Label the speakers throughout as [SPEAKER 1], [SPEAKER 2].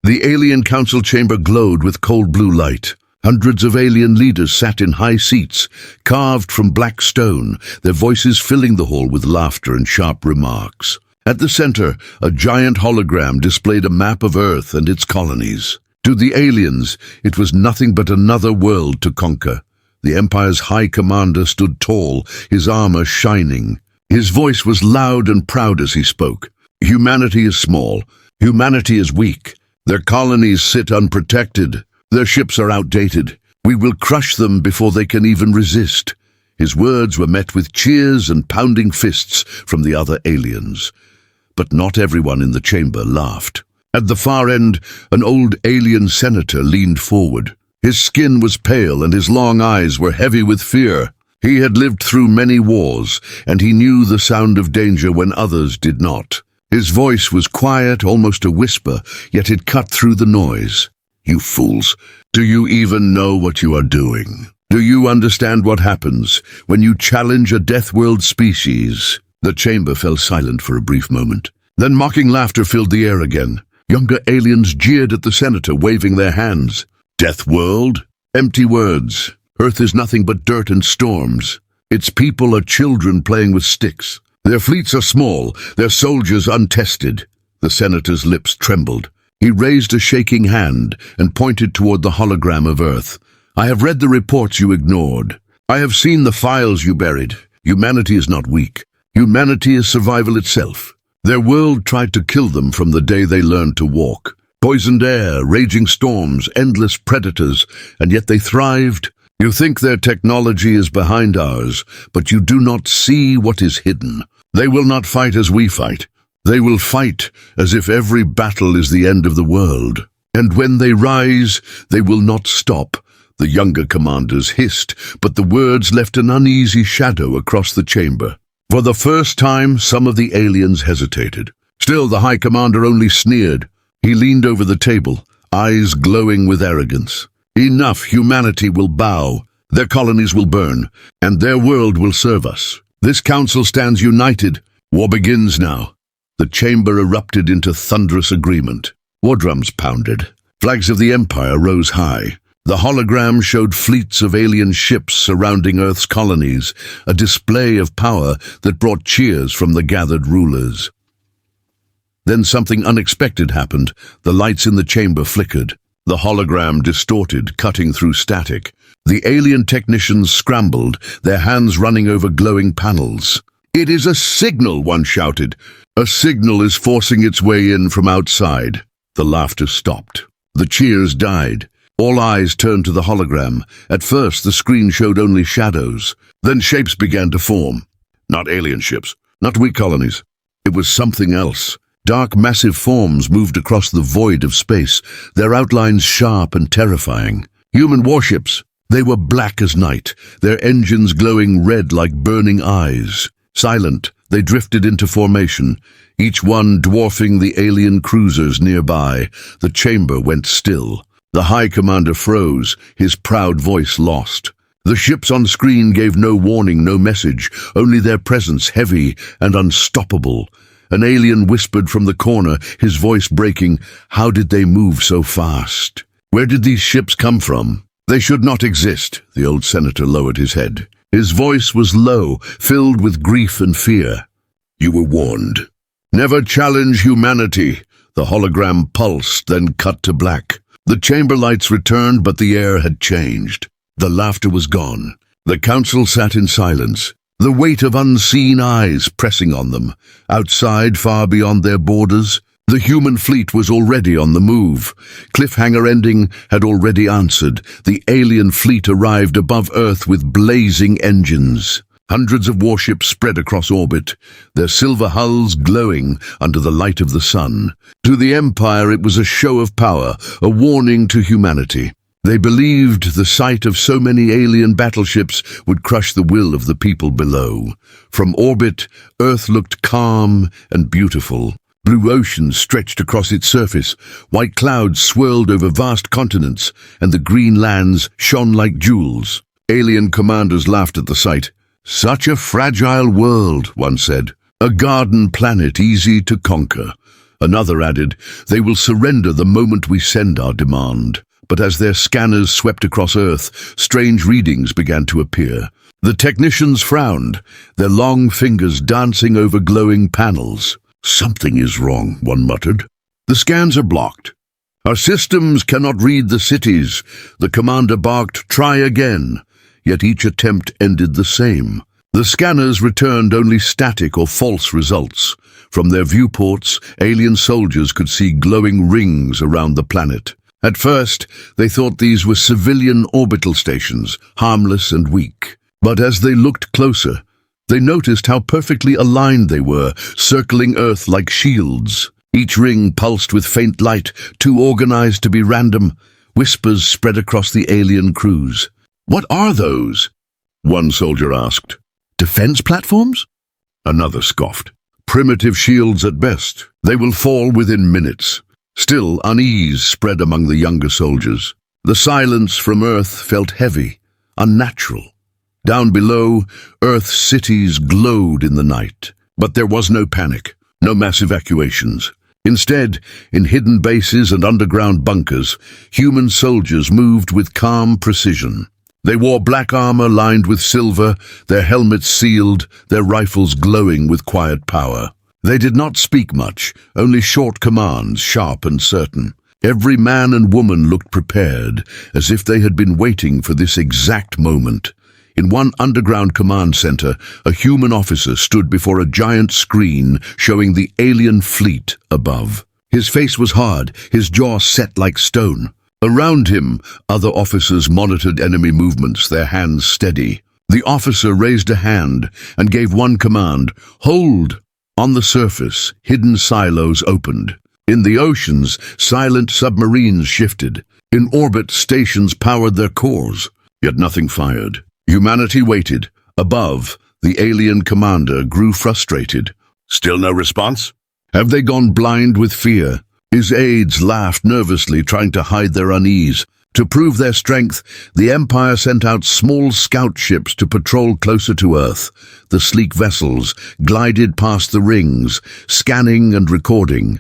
[SPEAKER 1] The alien council chamber glowed with cold blue light. Hundreds of alien leaders sat in high seats, carved from black stone, their voices filling the hall with laughter and sharp remarks. At the center, a giant hologram displayed a map of Earth and its colonies. To the aliens, it was nothing but another world to conquer. The Empire's high commander stood tall, his armor shining. His voice was loud and proud as he spoke. Humanity is small. Humanity is weak. Their colonies sit unprotected. Their ships are outdated. We will crush them before they can even resist. His words were met with cheers and pounding fists from the other aliens. But not everyone in the chamber laughed. At the far end, an old alien senator leaned forward. His skin was pale and his long eyes were heavy with fear. He had lived through many wars, and he knew the sound of danger when others did not. His voice was quiet, almost a whisper, yet it cut through the noise. You fools, do you even know what you are doing? Do you understand what happens when you challenge a death-world species? The chamber fell silent for a brief moment. Then mocking laughter filled the air again. Younger aliens jeered at the senator, waving their hands. Death world? Empty words. Earth is nothing but dirt and storms. Its people are children playing with sticks. Their fleets are small, their soldiers untested. The senator's lips trembled. He raised a shaking hand and pointed toward the hologram of Earth. I have read the reports you ignored. I have seen the files you buried. Humanity is not weak. Humanity is survival itself. Their world tried to kill them from the day they learned to walk. Poisoned air, raging storms, endless predators, and yet they thrived. You think their technology is behind ours, but you do not see what is hidden. They will not fight as we fight. They will fight as if every battle is the end of the world. And when they rise, they will not stop. The younger commanders hissed, but the words left an uneasy shadow across the chamber. For the first time, some of the aliens hesitated. Still, the High Commander only sneered. He leaned over the table, eyes glowing with arrogance. Enough, humanity will bow. Their colonies will burn, and their world will serve us. This council stands united. War begins now. The chamber erupted into thunderous agreement. War drums pounded. Flags of the Empire rose high. The hologram showed fleets of alien ships surrounding Earth's colonies, a display of power that brought cheers from the gathered rulers. Then something unexpected happened. The lights in the chamber flickered. The hologram distorted, cutting through static. The alien technicians scrambled, their hands running over glowing panels. "It is a signal," one shouted. "A signal is forcing its way in from outside." The laughter stopped. The cheers died. All eyes turned to the hologram. At first, the screen showed only shadows. Then shapes began to form. Not alien ships, not weak colonies. It was something else. Dark, massive forms moved across the void of space, their outlines sharp and terrifying. Human warships. They were black as night, their engines glowing red like burning eyes. Silent, they drifted into formation, each one dwarfing the alien cruisers nearby. The chamber went still. The High Commander froze, his proud voice lost. The ships on screen gave no warning, no message, only their presence heavy and unstoppable. An alien whispered from the corner, his voice breaking, "How did they move so fast? Where did these ships come from?" "They should not exist," the old senator lowered his head. His voice was low, filled with grief and fear. "You were warned. Never challenge humanity." The hologram pulsed, then cut to black. The chamber lights returned, but the air had changed. The laughter was gone. The council sat in silence, the weight of unseen eyes pressing on them. Outside, far beyond their borders, the human fleet was already on the move. Cliffhanger ending had already answered. The alien fleet arrived above Earth with blazing engines. Hundreds of warships spread across orbit, their silver hulls glowing under the light of the sun. To the Empire it was a show of power, a warning to humanity. They believed the sight of so many alien battleships would crush the will of the people below. From orbit, Earth looked calm and beautiful. Blue oceans stretched across its surface, white clouds swirled over vast continents, and the green lands shone like jewels. Alien commanders laughed at the sight. "Such a fragile world," one said. "A garden planet easy to conquer." Another added, "They will surrender the moment we send our demand." But as their scanners swept across Earth, strange readings began to appear. The technicians frowned, their long fingers dancing over glowing panels. "Something is wrong," one muttered. "The scans are blocked. Our systems cannot read the cities." The commander barked, "Try again." Yet each attempt ended the same. The scanners returned only static or false results. From their viewports, alien soldiers could see glowing rings around the planet. At first, they thought these were civilian orbital stations, harmless and weak. But as they looked closer, they noticed how perfectly aligned they were, circling Earth like shields. Each ring pulsed with faint light, too organized to be random. Whispers spread across the alien crews. "What are those?" one soldier asked. "Defense platforms?" Another scoffed. "Primitive shields at best. They will fall within minutes." Still, unease spread among the younger soldiers. The silence from Earth felt heavy, unnatural. Down below, Earth's cities glowed in the night. But there was no panic, no mass evacuations. Instead, in hidden bases and underground bunkers, human soldiers moved with calm precision. They wore black armor lined with silver, their helmets sealed, their rifles glowing with quiet power. They did not speak much, only short commands, sharp and certain. Every man and woman looked prepared, as if they had been waiting for this exact moment. In one underground command center, a human officer stood before a giant screen showing the alien fleet above. His face was hard, his jaw set like stone. Around him, other officers monitored enemy movements, their hands steady. The officer raised a hand and gave one command, "Hold!" On the surface, hidden silos opened. In the oceans, silent submarines shifted. In orbit, stations powered their cores. Yet nothing fired. Humanity waited. Above, the alien commander grew frustrated. "Still no response? Have they gone blind with fear?" His aides laughed nervously, trying to hide their unease. To prove their strength, the Empire sent out small scout ships to patrol closer to Earth. The sleek vessels glided past the rings, scanning and recording.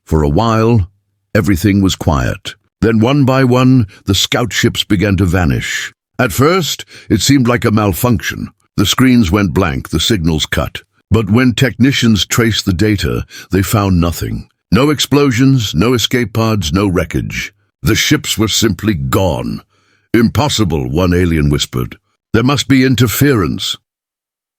[SPEAKER 1] For a while, everything was quiet. Then one by one, the scout ships began to vanish. At first, it seemed like a malfunction. The screens went blank, the signals cut. But when technicians traced the data, they found nothing. No explosions, no escape pods, no wreckage. The ships were simply gone. "Impossible," one alien whispered. "There must be interference."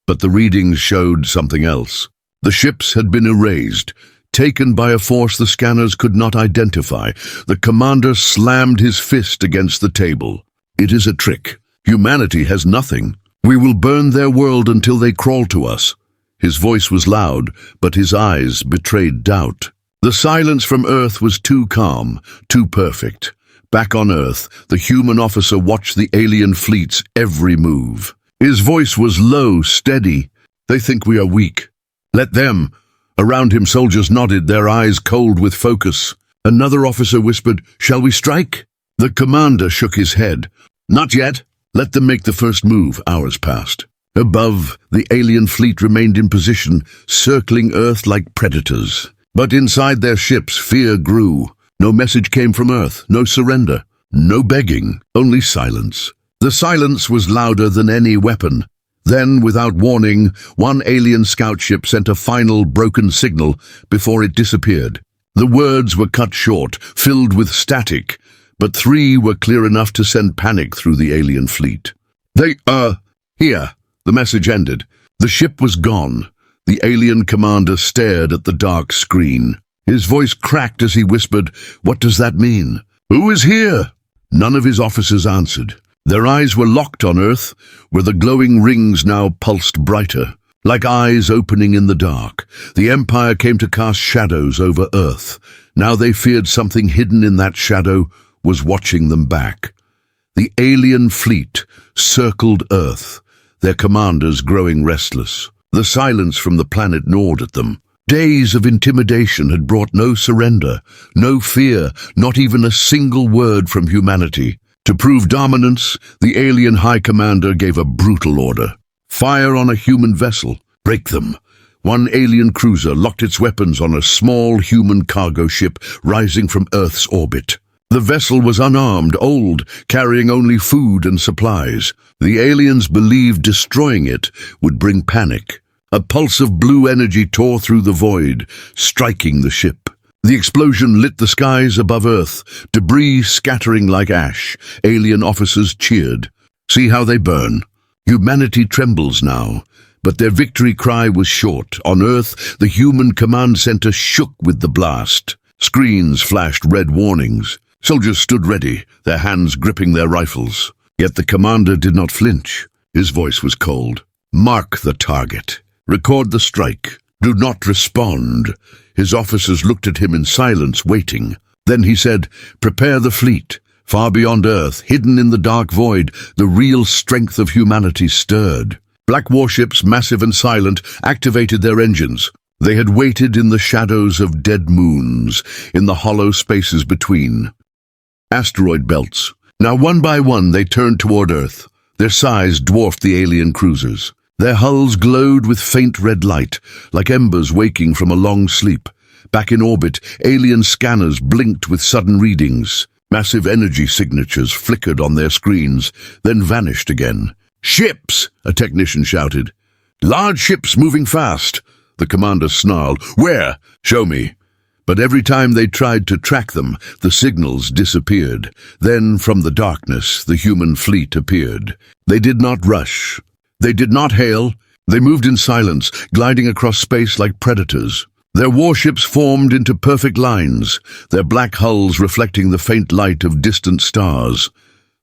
[SPEAKER 1] But the readings showed something else. The ships had been erased, taken by a force the scanners could not identify. The commander slammed his fist against the table. "It is a trick. Humanity has nothing. We will burn their world until they crawl to us." His voice was loud, but his eyes betrayed doubt. The silence from Earth was too calm, too perfect. Back on Earth, the human officer watched the alien fleet's every move. His voice was low, steady. "They think we are weak. Let them." Around him, soldiers nodded, their eyes cold with focus. Another officer whispered, "Shall we strike?" The commander shook his head. "Not yet. Let them make the first move." Hours passed. Above, the alien fleet remained in position, circling Earth like predators. But inside their ships, fear grew. No message came from Earth, no surrender, no begging, only silence. The silence was louder than any weapon. Then, without warning, one alien scout ship sent a final broken signal before it disappeared. The words were cut short, filled with static, but three were clear enough to send panic through the alien fleet. "They are here." The message ended. The ship was gone. The alien commander stared at the dark screen. His voice cracked as he whispered, "What does that mean?" "Who is here?" None of his officers answered. Their eyes were locked on Earth, where the glowing rings now pulsed brighter. Like eyes opening in the dark, the Empire came to cast shadows over Earth. Now they feared something hidden in that shadow was watching them back. The alien fleet circled Earth, their commanders growing restless. The silence from the planet gnawed at them. Days of intimidation had brought no surrender, no fear, not even a single word from humanity. To prove dominance, the alien high commander gave a brutal order. "Fire on a human vessel. Break them." One alien cruiser locked its weapons on a small human cargo ship rising from Earth's orbit. The vessel was unarmed, old, carrying only food and supplies. The aliens believed destroying it would bring panic. A pulse of blue energy tore through the void, striking the ship. The explosion lit the skies above Earth, debris scattering like ash. Alien officers cheered. See how they burn. Humanity trembles now. But their victory cry was short. On Earth, the human command center shook with the blast. Screens flashed red warnings. Soldiers stood ready, their hands gripping their rifles. Yet the commander did not flinch. His voice was cold. Mark the target. Record the strike. Do not respond. His officers looked at him in silence, waiting. Then he said, prepare the fleet. Far beyond Earth, hidden in the dark void, the real strength of humanity stirred. Black warships, massive and silent, activated their engines. They had waited in the shadows of dead moons, in the hollow spaces between. Asteroid belts. Now one by one they turned toward Earth. Their size dwarfed the alien cruisers. Their hulls glowed with faint red light, like embers waking from a long sleep. Back in orbit, alien scanners blinked with sudden readings. Massive energy signatures flickered on their screens, then vanished again. Ships! A technician shouted. Large ships moving fast. The commander snarled. Where? Show me. But every time they tried to track them, the signals disappeared. Then, from the darkness, the human fleet appeared. They did not rush. They did not hail. They moved in silence, gliding across space like predators. Their warships formed into perfect lines, their black hulls reflecting the faint light of distant stars.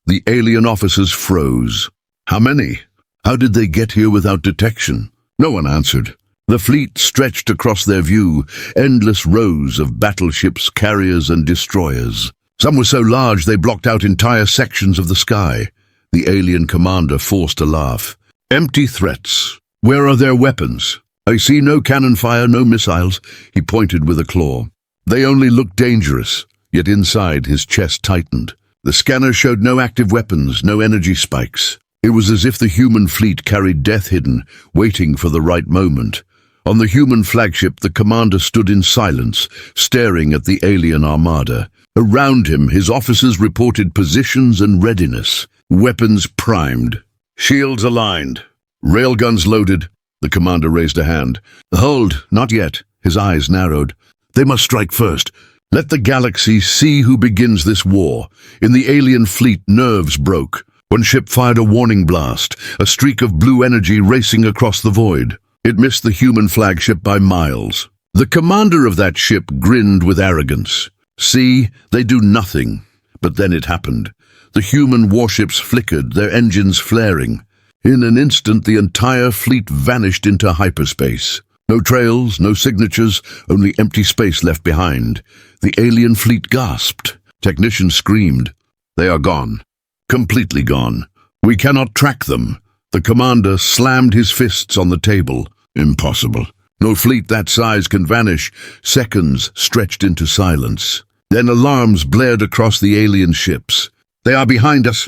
[SPEAKER 1] The alien officers froze. How many? How did they get here without detection? No one answered. The fleet stretched across their view, endless rows of battleships, carriers, and destroyers. Some were so large they blocked out entire sections of the sky. The alien commander forced a laugh. Empty threats. Where are their weapons? I see no cannon fire, no missiles. He pointed with a claw. They only looked dangerous, yet inside his chest tightened. The scanner showed no active weapons, no energy spikes. It was as if the human fleet carried death hidden, waiting for the right moment. On the human flagship, the commander stood in silence, staring at the alien armada. Around him, his officers reported positions and readiness. Weapons primed. Shields aligned. Railguns loaded. The commander raised a hand. Hold, not yet. His eyes narrowed. They must strike first. Let the galaxies see who begins this war. In the alien fleet, nerves broke. One ship fired a warning blast, a streak of blue energy racing across the void. It missed the human flagship by miles. The commander of that ship grinned with arrogance. See, they do nothing. But then it happened. The human warships flickered, their engines flaring. In an instant, the entire fleet vanished into hyperspace. No trails, no signatures, only empty space left behind. The alien fleet gasped. Technicians screamed. They are gone. Completely gone. We cannot track them. The commander slammed his fists on the table. Impossible. No fleet that size can vanish. Seconds stretched into silence. Then alarms blared across the alien ships. They are behind us.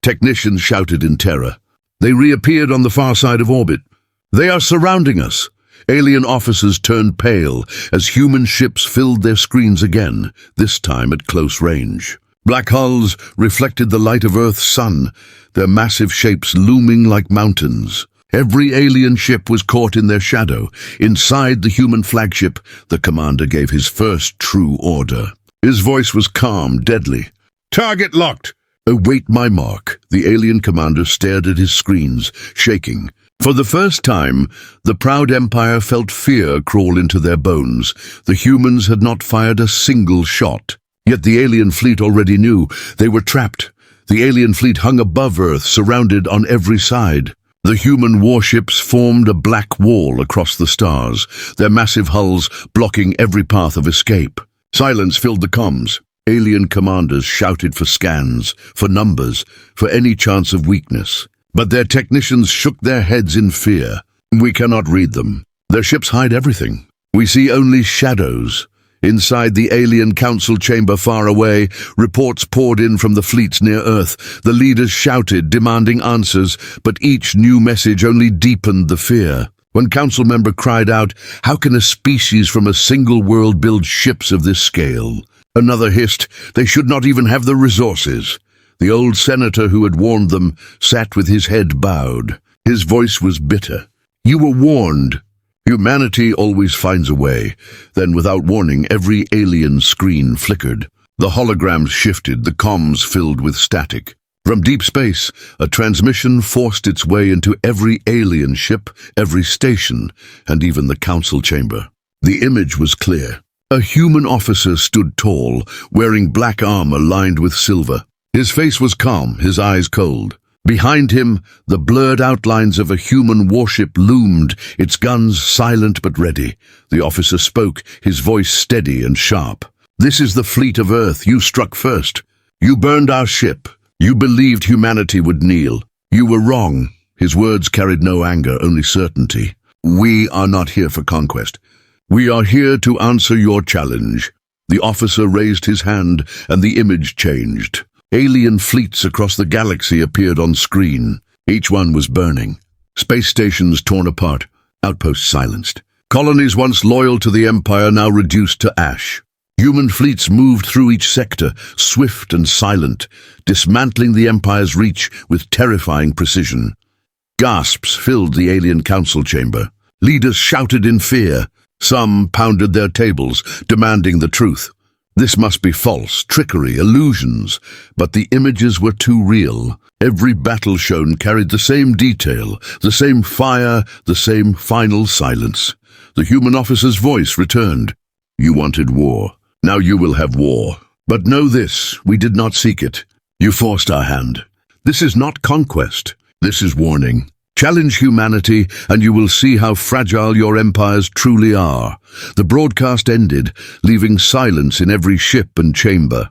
[SPEAKER 1] Technicians shouted in terror. They reappeared on the far side of orbit. They are surrounding us. Alien officers turned pale as human ships filled their screens again, this time at close range. Black hulls reflected the light of Earth's sun, their massive shapes looming like mountains. Every alien ship was caught in their shadow. Inside the human flagship, the commander gave his first true order. His voice was calm, deadly. Target locked! Await my mark. The alien commander stared at his screens, shaking. For the first time, the proud empire felt fear crawl into their bones. The humans had not fired a single shot. Yet the alien fleet already knew. They were trapped. The alien fleet hung above Earth, surrounded on every side. The human warships formed a black wall across the stars, their massive hulls blocking every path of escape. Silence filled the comms. Alien commanders shouted for scans, for numbers, for any chance of weakness. But their technicians shook their heads in fear. We cannot read them. Their ships hide everything. We see only shadows. Inside the alien council chamber far away, reports poured in from the fleets near Earth. The leaders shouted, demanding answers, but each new message only deepened the fear. One council member cried out, "How can a species from a single world build ships of this scale?" Another hissed, "They should not even have the resources." The old senator who had warned them sat with his head bowed. His voice was bitter. "You were warned. Humanity always finds a way." Then, without warning, every alien screen flickered. The holograms shifted, the comms filled with static. From deep space, a transmission forced its way into every alien ship, every station, and even the council chamber. The image was clear. A human officer stood tall, wearing black armor lined with silver. His face was calm, his eyes cold. Behind him, the blurred outlines of a human warship loomed, its guns silent but ready. The officer spoke, his voice steady and sharp. "This is the fleet of Earth. You struck first. You burned our ship. You believed humanity would kneel. You were wrong." His words carried no anger, only certainty. "We are not here for conquest. We are here to answer your challenge." The officer raised his hand, and the image changed. Alien fleets across the galaxy appeared on screen. Each one was burning. Space stations torn apart, outposts silenced. Colonies once loyal to the Empire now reduced to ash. Human fleets moved through each sector, swift and silent, dismantling the Empire's reach with terrifying precision. Gasps filled the alien council chamber. Leaders shouted in fear. Some pounded their tables, demanding the truth. This must be false, trickery, illusions. But the images were too real. Every battle shown carried the same detail, the same fire, the same final silence. The human officer's voice returned. "You wanted war. Now you will have war. But know this, we did not seek it. You forced our hand. This is not conquest. This is warning. Challenge humanity, and you will see how fragile your empires truly are." The broadcast ended, leaving silence in every ship and chamber.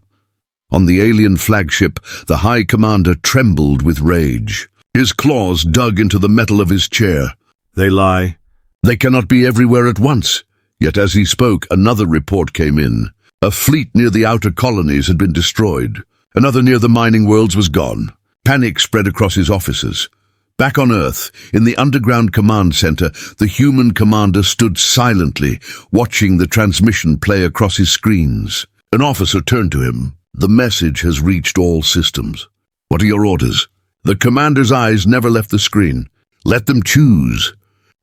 [SPEAKER 1] On the alien flagship, the High Commander trembled with rage. His claws dug into the metal of his chair. "They lie. They cannot be everywhere at once." Yet as he spoke, another report came in. A fleet near the outer colonies had been destroyed. Another near the mining worlds was gone. Panic spread across his officers. Back on Earth, in the underground command center, the human commander stood silently, watching the transmission play across his screens. An officer turned to him. "The message has reached all systems." "What are your orders?" The commander's eyes never left the screen. "Let them choose.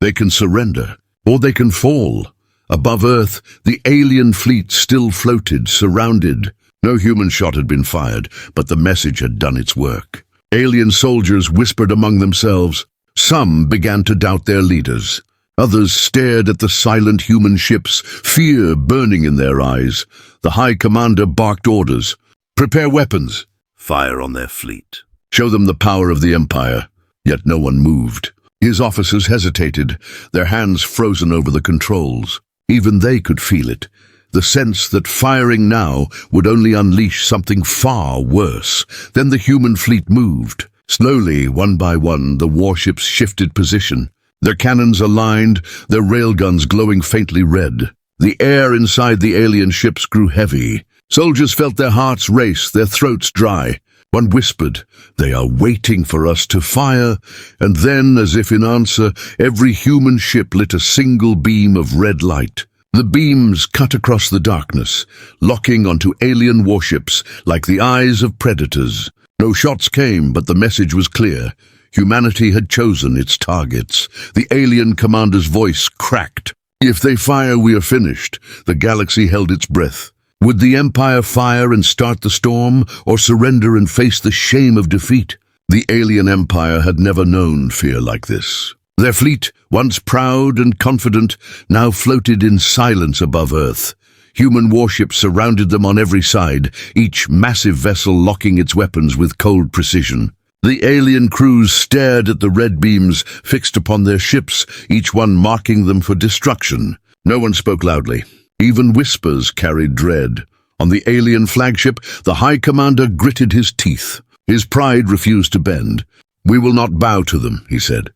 [SPEAKER 1] They can surrender, or they can fall." Above Earth, the alien fleet still floated, surrounded. No human shot had been fired, but the message had done its work. Alien soldiers whispered among themselves. Some began to doubt their leaders. Others stared at the silent human ships, fear burning in their eyes. The High Commander barked orders. "Prepare weapons. Fire on their fleet. Show them the power of the Empire." Yet no one moved. His officers hesitated, their hands frozen over the controls. Even they could feel it. The sense that firing now would only unleash something far worse. Then the human fleet moved. Slowly, one by one, the warships shifted position. Their cannons aligned, their railguns glowing faintly red. The air inside the alien ships grew heavy. Soldiers felt their hearts race, their throats dry. One whispered, "They are waiting for us to fire." And then, as if in answer, every human ship lit a single beam of red light. The beams cut across the darkness, locking onto alien warships like the eyes of predators. No shots came, but the message was clear. Humanity had chosen its targets. The alien commander's voice cracked. "If they fire, we are finished." The galaxy held its breath. Would the Empire fire and start the storm, or surrender and face the shame of defeat? The alien Empire had never known fear like this. Their fleet, once proud and confident, now floated in silence above Earth. Human warships surrounded them on every side, each massive vessel locking its weapons with cold precision. The alien crews stared at the red beams fixed upon their ships, each one marking them for destruction. No one spoke loudly. Even whispers carried dread. On the alien flagship, the High Commander gritted his teeth. His pride refused to bend. "We will not bow to them," he said.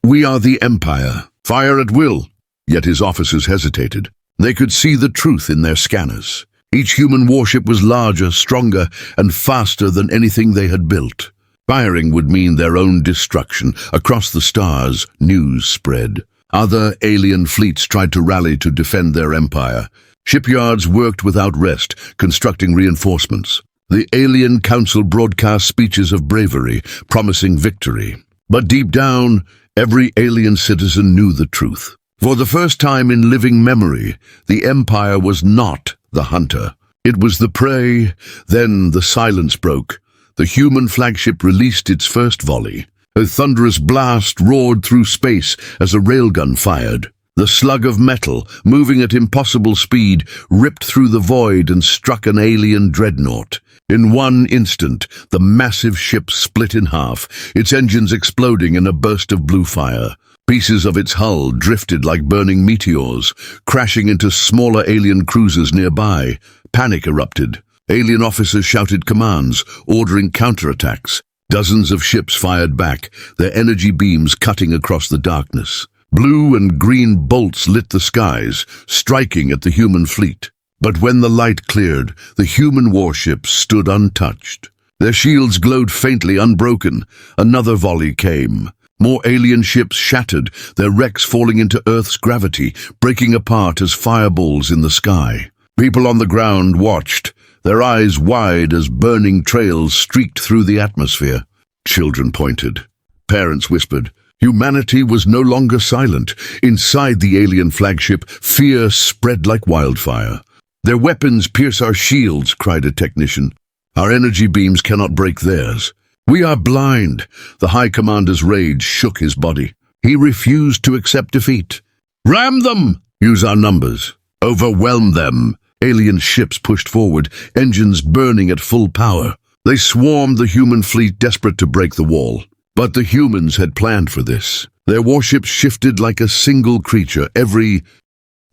[SPEAKER 1] "We are the Empire. Fire at will." Yet his officers hesitated. They could see the truth in their scanners. Each human warship was larger, stronger, and faster than anything they had built. Firing would mean their own destruction. Across the stars, news spread. Other alien fleets tried to rally to defend their empire. Shipyards worked without rest, constructing reinforcements. The alien council broadcast speeches of bravery, promising victory. But deep down, every alien citizen knew the truth. For the first time in living memory, the Empire was not the hunter. It was the prey. Then the silence broke. The human flagship released its first volley. A thunderous blast roared through space as a railgun fired. The slug of metal, moving at impossible speed, ripped through the void and struck an alien dreadnought. In one instant, the massive ship split in half, its engines exploding in a burst of blue fire. Pieces of its hull drifted like burning meteors, crashing into smaller alien cruisers nearby. Panic erupted. Alien officers shouted commands, ordering counterattacks. Dozens of ships fired back, their energy beams cutting across the darkness. Blue and green bolts lit the skies, striking at the human fleet. But when the light cleared, the human warships stood untouched. Their shields glowed faintly, unbroken. Another volley came. More alien ships shattered, their wrecks falling into Earth's gravity, breaking apart as fireballs in the sky. People on the ground watched, their eyes wide as burning trails streaked through the atmosphere. Children pointed. Parents whispered. Humanity was no longer silent. Inside the alien flagship, fear spread like wildfire. "Their weapons pierce our shields," cried a technician. "Our energy beams cannot break theirs. We are blind." The High Commander's rage shook his body. He refused to accept defeat. "Ram them! Use our numbers. Overwhelm them." Alien ships pushed forward, engines burning at full power. They swarmed the human fleet, desperate to break the wall. But the humans had planned for this. Their warships shifted like a single creature, every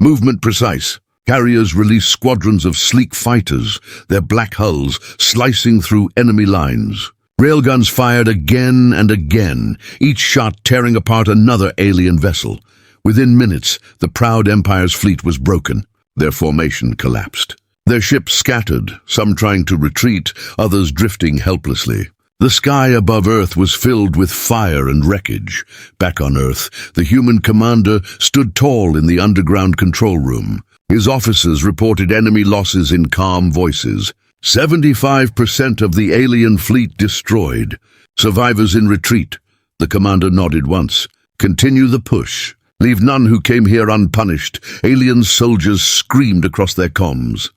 [SPEAKER 1] movement precise. Carriers released squadrons of sleek fighters, their black hulls slicing through enemy lines. Railguns fired again and again, each shot tearing apart another alien vessel. Within minutes, the proud Empire's fleet was broken. Their formation collapsed. Their ships scattered, some trying to retreat, others drifting helplessly. The sky above Earth was filled with fire and wreckage. Back on Earth, the human commander stood tall in the underground control room. His officers reported enemy losses in calm voices. 75% of the alien fleet destroyed. Survivors in retreat. The commander nodded once. "Continue the push. Leave none who came here unpunished." Alien soldiers screamed across their comms.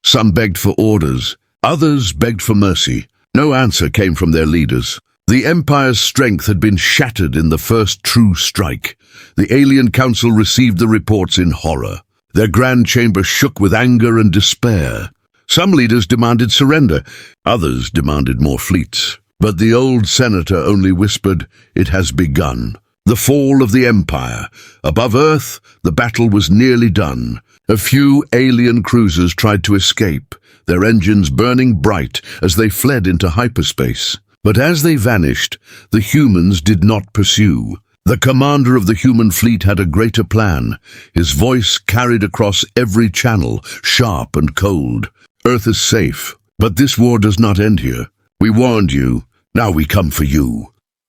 [SPEAKER 1] Some begged for orders. Others begged for mercy. No answer came from their leaders. The Empire's strength had been shattered in the first true strike. The Alien Council received the reports in horror. Their Grand Chamber shook with anger and despair. Some leaders demanded surrender. Others demanded more fleets. But the old senator only whispered, "It has begun." The fall of the Empire. Above Earth, the battle was nearly done. A few alien cruisers tried to escape, their engines burning bright as they fled into hyperspace. But as they vanished, the humans did not pursue. The commander of the human fleet had a greater plan. His voice carried across every channel, sharp and cold. "Earth is safe, but this war does not end here. We warned you. Now we come for you."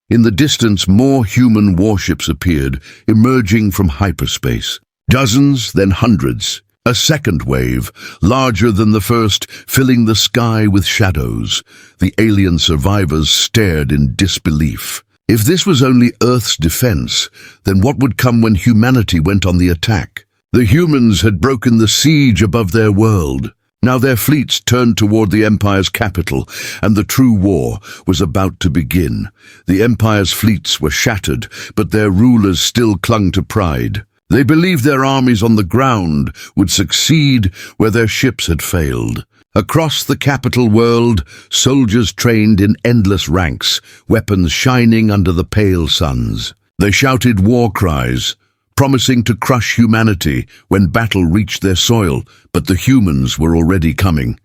[SPEAKER 1] In the distance, more human warships appeared, emerging from hyperspace. Dozens, then hundreds. A second wave, larger than the first, filling the sky with shadows. The alien survivors stared in disbelief. If this was only Earth's defense, then what would come when humanity went on the attack? The humans had broken the siege above their world. Now their fleets turned toward the Empire's capital, and the true war was about to begin. The Empire's fleets were shattered, but their rulers still clung to pride. They believed their armies on the ground would succeed where their ships had failed. Across the capital world, soldiers trained in endless ranks, weapons shining under the pale suns. They shouted war cries, promising to crush humanity when battle reached their soil, but the humans were already coming.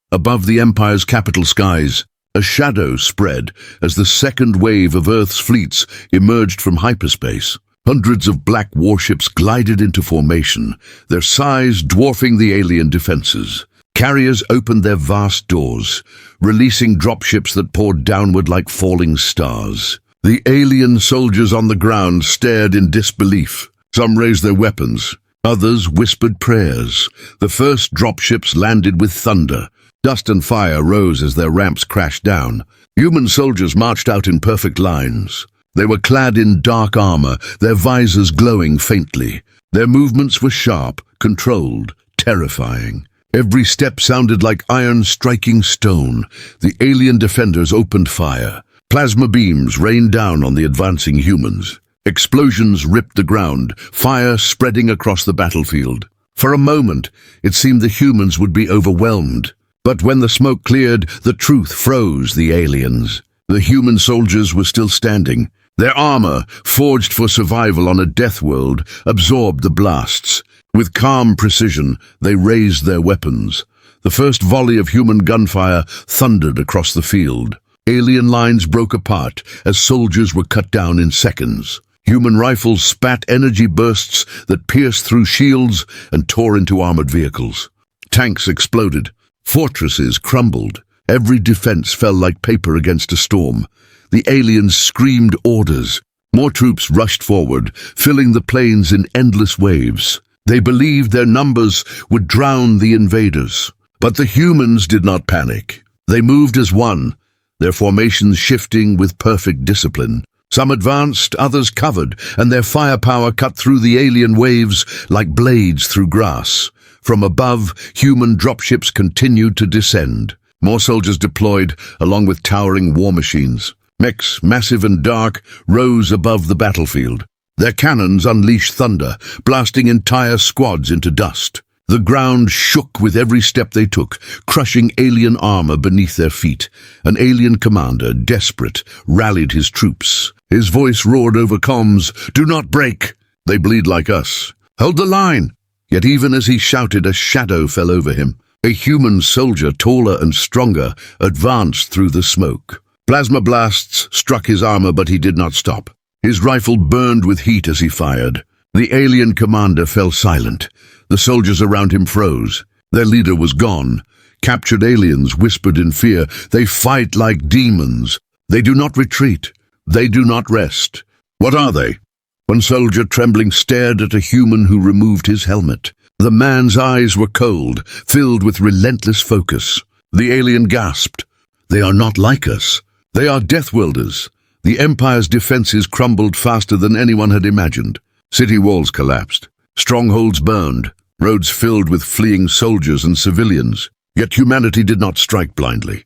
[SPEAKER 1] Above the Empire's capital skies, a shadow spread as the second wave of Earth's fleets emerged from hyperspace. Hundreds of black warships glided into formation, their size dwarfing the alien defenses. Carriers opened their vast doors, releasing dropships that poured downward like falling stars. The alien soldiers on the ground stared in disbelief. Some raised their weapons. Others whispered prayers. The first dropships landed with thunder. Dust and fire rose as their ramps crashed down. Human soldiers marched out in perfect lines. They were clad in dark armor, their visors glowing faintly. Their movements were sharp, controlled, terrifying. Every step sounded like iron striking stone. The alien defenders opened fire. Plasma beams rained down on the advancing humans. Explosions ripped the ground, fire spreading across the battlefield. For a moment, it seemed the humans would be overwhelmed. But when the smoke cleared, the truth froze the aliens. The human soldiers were still standing. Their armor, forged for survival on a death world, absorbed the blasts. With calm precision, they raised their weapons. The first volley of human gunfire thundered across the field. Alien lines broke apart as soldiers were cut down in seconds. Human rifles spat energy bursts that pierced through shields and tore into armored vehicles. Tanks exploded. Fortresses crumbled. Every defense fell like paper against a storm. The aliens screamed orders. More troops rushed forward, filling the plains in endless waves. They believed their numbers would drown the invaders. But the humans did not panic. They moved as one, their formations shifting with perfect discipline. Some advanced, others covered, and their firepower cut through the alien waves like blades through grass. From above, human dropships continued to descend. More soldiers deployed, along with towering war machines. Mechs, massive and dark, rose above the battlefield. Their cannons unleashed thunder, blasting entire squads into dust. The ground shook with every step they took, crushing alien armor beneath their feet. An alien commander, desperate, rallied his troops. His voice roared over comms, "Do not break! They bleed like us. Hold the line!" Yet even as he shouted, a shadow fell over him. A human soldier, taller and stronger, advanced through the smoke. Plasma blasts struck his armor, but he did not stop. His rifle burned with heat as he fired. The alien commander fell silent. The soldiers around him froze. Their leader was gone. Captured aliens whispered in fear, "They fight like demons. They do not retreat. They do not rest." "What are they?" One soldier, trembling, stared at a human who removed his helmet. The man's eyes were cold, filled with relentless focus. The alien gasped, "They are not like us. They are Deathwielders." The Empire's defenses crumbled faster than anyone had imagined. City walls collapsed. Strongholds burned. Roads filled with fleeing soldiers and civilians. Yet humanity did not strike blindly.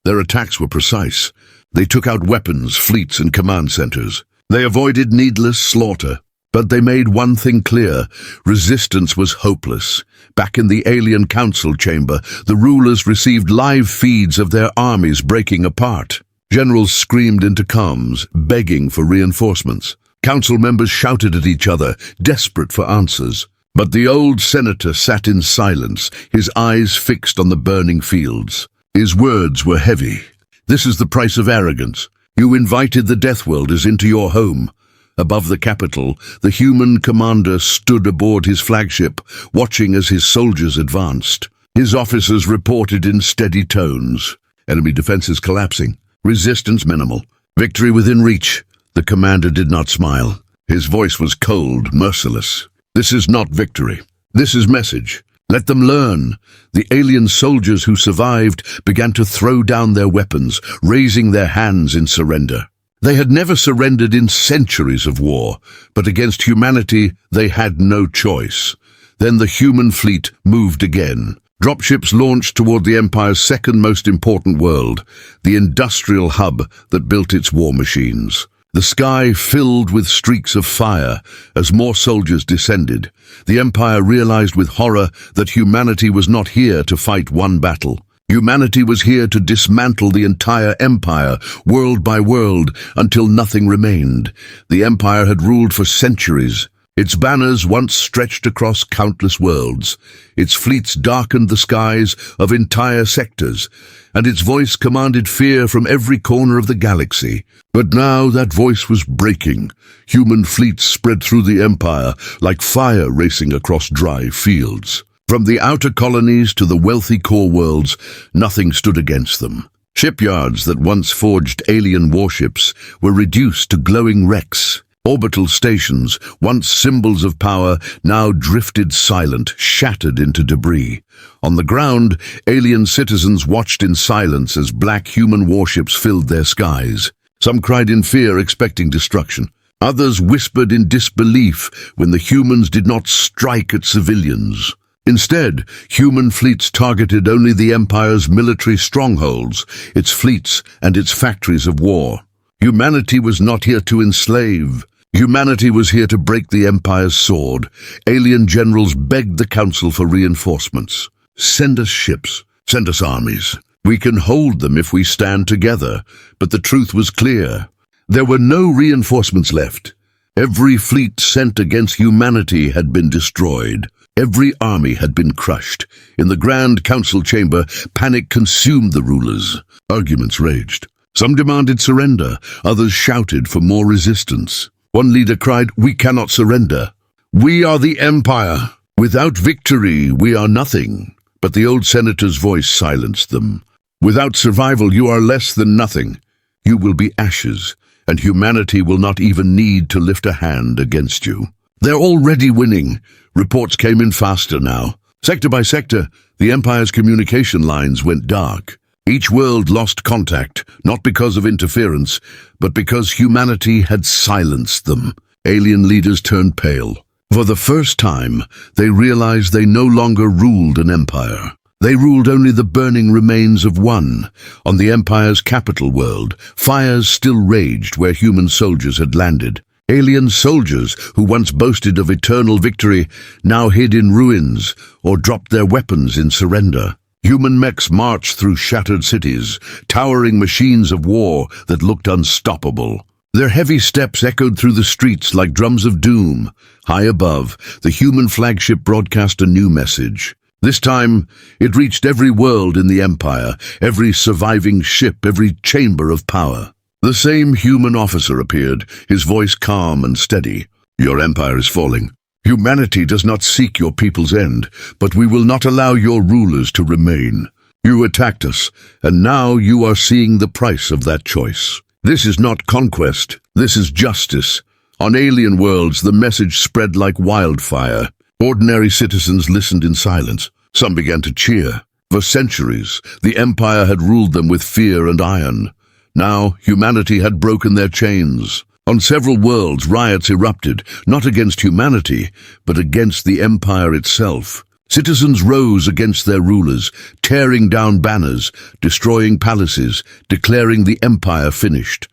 [SPEAKER 1] Their attacks were precise. They took out weapons, fleets, and command centers. They avoided needless slaughter. But they made one thing clear: resistance was hopeless. Back in the alien council chamber, the rulers received live feeds of their armies breaking apart. Generals screamed into comms, begging for reinforcements. Council members shouted at each other, desperate for answers. But the old senator sat in silence, his eyes fixed on the burning fields. His words were heavy. "This is the price of arrogance. You invited the Deathwielders into your home." Above the capital, the human commander stood aboard his flagship, watching as his soldiers advanced. His officers reported in steady tones. Enemy defenses collapsing. Resistance minimal. Victory within reach. The commander did not smile. His voice was cold, merciless. "This is not victory. This is message. Let them learn." The alien soldiers who survived began to throw down their weapons, raising their hands in surrender. They had never surrendered in centuries of war, but against humanity they had no choice. Then the human fleet moved again. Dropships launched toward the Empire's second most important world, the industrial hub that built its war machines. The sky filled with streaks of fire as more soldiers descended. The Empire realized with horror that humanity was not here to fight one battle. Humanity was here to dismantle the entire Empire, world by world, until nothing remained. The Empire had ruled for centuries. Its banners once stretched across countless worlds. Its fleets darkened the skies of entire sectors, and its voice commanded fear from every corner of the galaxy. But now that voice was breaking. Human fleets spread through the Empire like fire racing across dry fields. From the outer colonies to the wealthy core worlds, nothing stood against them. Shipyards that once forged alien warships were reduced to glowing wrecks. Orbital stations, once symbols of power, now drifted silent, shattered into debris. On the ground, alien citizens watched in silence as black human warships filled their skies. Some cried in fear, expecting destruction. Others whispered in disbelief when the humans did not strike at civilians. Instead, human fleets targeted only the Empire's military strongholds, its fleets and its factories of war. Humanity was not here to enslave. Humanity was here to break the Empire's sword. Alien generals begged the Council for reinforcements. Send us ships, send us armies. We can hold them if we stand together. But the truth was clear. There were no reinforcements left. Every fleet sent against humanity had been destroyed. Every army had been crushed. In the Grand Council chamber, panic consumed the rulers. Arguments raged. Some demanded surrender, others shouted for more resistance. One leader cried, "We cannot surrender. We are the Empire. Without victory, we are nothing." But the old senator's voice silenced them. "Without survival, you are less than nothing. You will be ashes, and humanity will not even need to lift a hand against you." "They're already winning." Reports came in faster now. Sector by sector, the Empire's communication lines went dark. Each world lost contact, not because of interference, but because humanity had silenced them. Alien leaders turned pale. For the first time, they realized they no longer ruled an empire. They ruled only the burning remains of one. On the Empire's capital world, fires still raged where human soldiers had landed. Alien soldiers who once boasted of eternal victory now hid in ruins or dropped their weapons in surrender. Human mechs marched through shattered cities, towering machines of war that looked unstoppable. Their heavy steps echoed through the streets like drums of doom. High above, the human flagship broadcast a new message. This time, it reached every world in the Empire, every surviving ship, every chamber of power. The same human officer appeared, his voice calm and steady. "Your empire is falling. Humanity does not seek your people's end, but we will not allow your rulers to remain. You attacked us, and now you are seeing the price of that choice. This is not conquest, this is justice." On alien worlds, the message spread like wildfire. Ordinary citizens listened in silence. Some began to cheer. For centuries, the Empire had ruled them with fear and iron. Now, humanity had broken their chains. On several worlds, riots erupted, not against humanity, but against the Empire itself. Citizens rose against their rulers, tearing down banners, destroying palaces, declaring the Empire finished.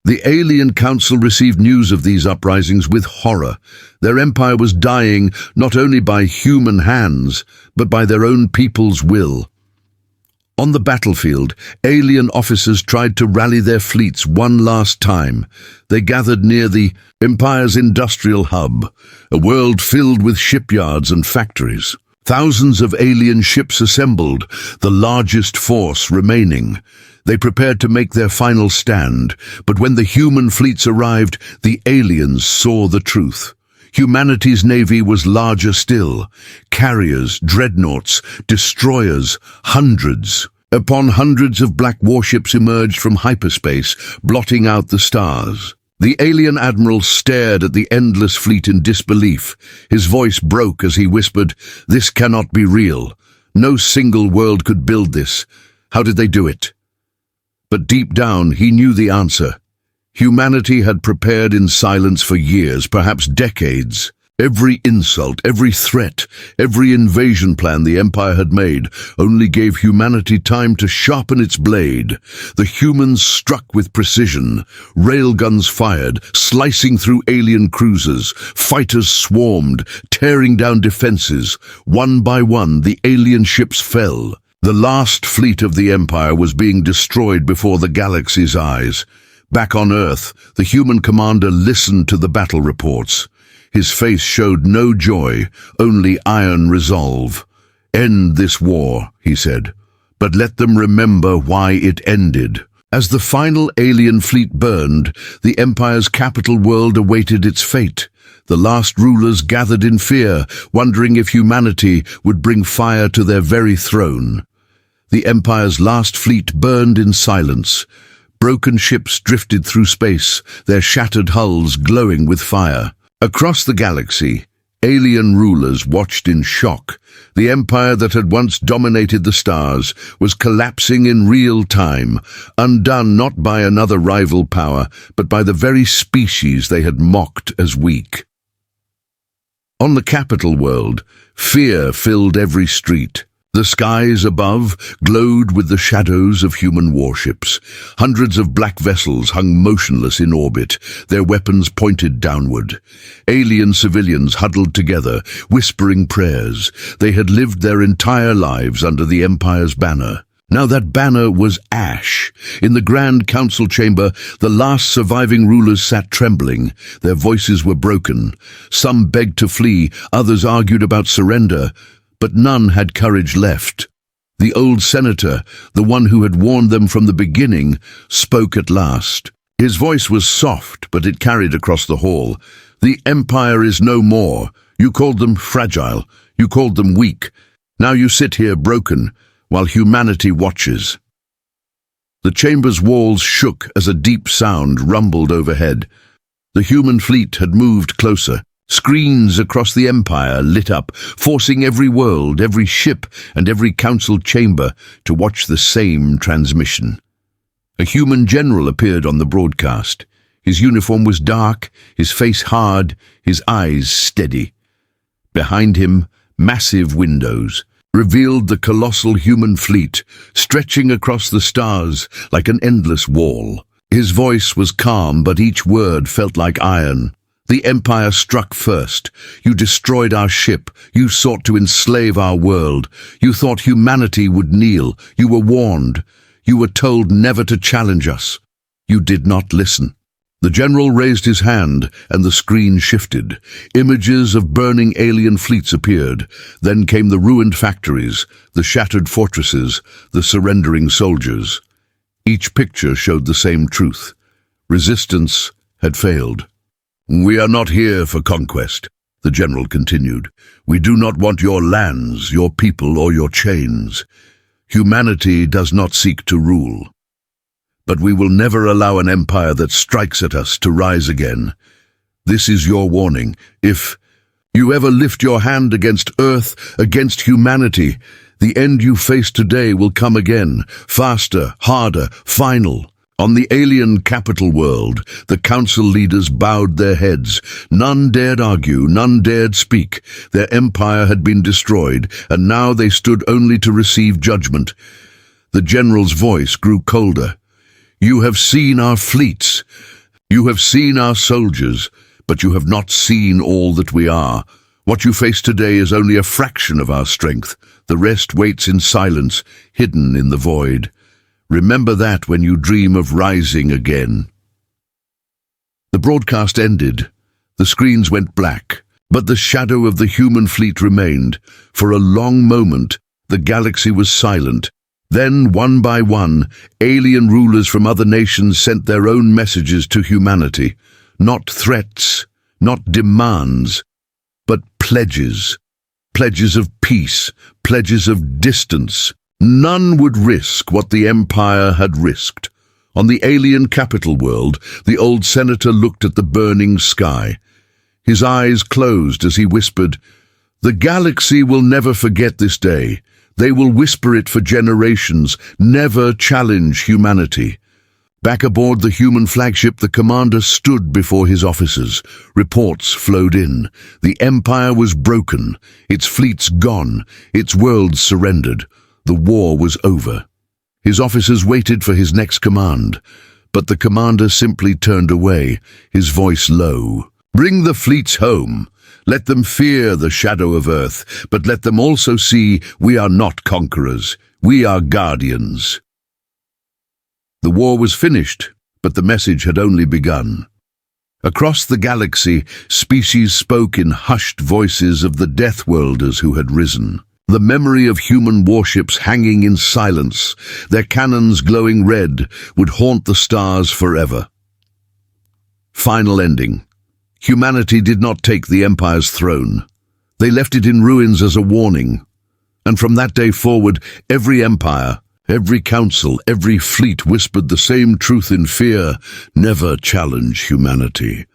[SPEAKER 1] The Alien Council received news of these uprisings with horror. Their empire was dying not only by human hands, but by their own people's will. On the battlefield, alien officers tried to rally their fleets one last time. They gathered near the Empire's industrial hub, a world filled with shipyards and factories. Thousands of alien ships assembled, the largest force remaining. They prepared to make their final stand, but when the human fleets arrived, the aliens saw the truth. Humanity's navy was larger still. Carriers, dreadnoughts, destroyers, hundreds upon hundreds of black warships emerged from hyperspace, blotting out the stars. The alien admiral stared at the endless fleet in disbelief. His voice broke as he whispered, "This cannot be real. No single world could build this. How did they do it?" But deep down, he knew the answer. Humanity had prepared in silence for years, perhaps decades. Every insult, every threat, every invasion plan the Empire had made only gave humanity time to sharpen its blade. The humans struck with precision. Railguns fired, slicing through alien cruisers. Fighters swarmed, tearing down defenses. One by one, the alien ships fell. The last fleet of the Empire was being destroyed before the galaxy's eyes. Back on Earth, the human commander listened to the battle reports. His face showed no joy, only iron resolve. "End this war," he said, "but let them remember why it ended." As the final alien fleet burned, the Empire's capital world awaited its fate. The last rulers gathered in fear, wondering if humanity would bring fire to their very throne. The Empire's last fleet burned in silence, Broken ships drifted through space, their shattered hulls glowing with fire. Across the galaxy, alien rulers watched in shock. The empire that had once dominated the stars was collapsing in real time, undone not by another rival power, but by the very species they had mocked as weak. On the capital world, fear filled every street. The skies above glowed with the shadows of human warships. Hundreds of black vessels hung motionless in orbit, their weapons pointed downward. Alien civilians huddled together, whispering prayers. They had lived their entire lives under the Empire's banner. Now that banner was ash. In the Grand Council chamber, the last surviving rulers sat trembling. Their voices were broken. Some begged to flee, others argued about surrender. But none had courage left. The old senator, the one who had warned them from the beginning, spoke at last. His voice was soft, but it carried across the hall. The Empire is no more. You called them fragile. You called them weak. Now you sit here broken, while humanity watches. The chamber's walls shook as a deep sound rumbled overhead. The human fleet had moved closer. Screens across the Empire lit up, forcing every world, every ship, and every council chamber to watch the same transmission. A human general appeared on the broadcast. His uniform was dark, his face hard, his eyes steady. Behind him, massive windows revealed the colossal human fleet, stretching across the stars like an endless wall. His voice was calm, but each word felt like iron. The Empire struck first. You destroyed our ship. You sought to enslave our world. You thought humanity would kneel. You were warned. You were told never to challenge us. You did not listen. The general raised his hand, and the screen shifted. Images of burning alien fleets appeared. Then came the ruined factories, the shattered fortresses, the surrendering soldiers. Each picture showed the same truth. Resistance had failed. "We are not here for conquest," the general continued. "We do not want your lands, your people, or your chains. Humanity does not seek to rule. But we will never allow an empire that strikes at us to rise again. This is your warning. If you ever lift your hand against Earth, against humanity, the end you face today will come again, faster, harder, final." On the alien capital world, the council leaders bowed their heads. None dared argue, none dared speak. Their empire had been destroyed, and now they stood only to receive judgment. The general's voice grew colder. "You have seen our fleets. You have seen our soldiers, but you have not seen all that we are. What you face today is only a fraction of our strength. The rest waits in silence, hidden in the void. Remember that when you dream of rising again." The broadcast ended. The screens went black, but the shadow of the human fleet remained. For a long moment, the galaxy was silent. Then, one by one, alien rulers from other nations sent their own messages to humanity. Not threats, not demands, but pledges. Pledges of peace, pledges of distance. None would risk what the Empire had risked. On the alien capital world, the old senator looked at the burning sky. His eyes closed as he whispered, "The galaxy will never forget this day. They will whisper it for generations, never challenge humanity." Back aboard the human flagship, the commander stood before his officers. Reports flowed in. The Empire was broken, its fleets gone, its worlds surrendered. The war was over. His officers waited for his next command, but the commander simply turned away, his voice low. "Bring the fleets home. Let them fear the shadow of Earth, but let them also see we are not conquerors. We are guardians." The war was finished, but the message had only begun. Across the galaxy, species spoke in hushed voices of the Deathworlders who had risen. The memory of human warships hanging in silence, their cannons glowing red, would haunt the stars forever. Final ending. Humanity did not take the Empire's throne. They left it in ruins as a warning. And from that day forward, every empire, Every council, every fleet whispered the same truth in fear: never challenge humanity.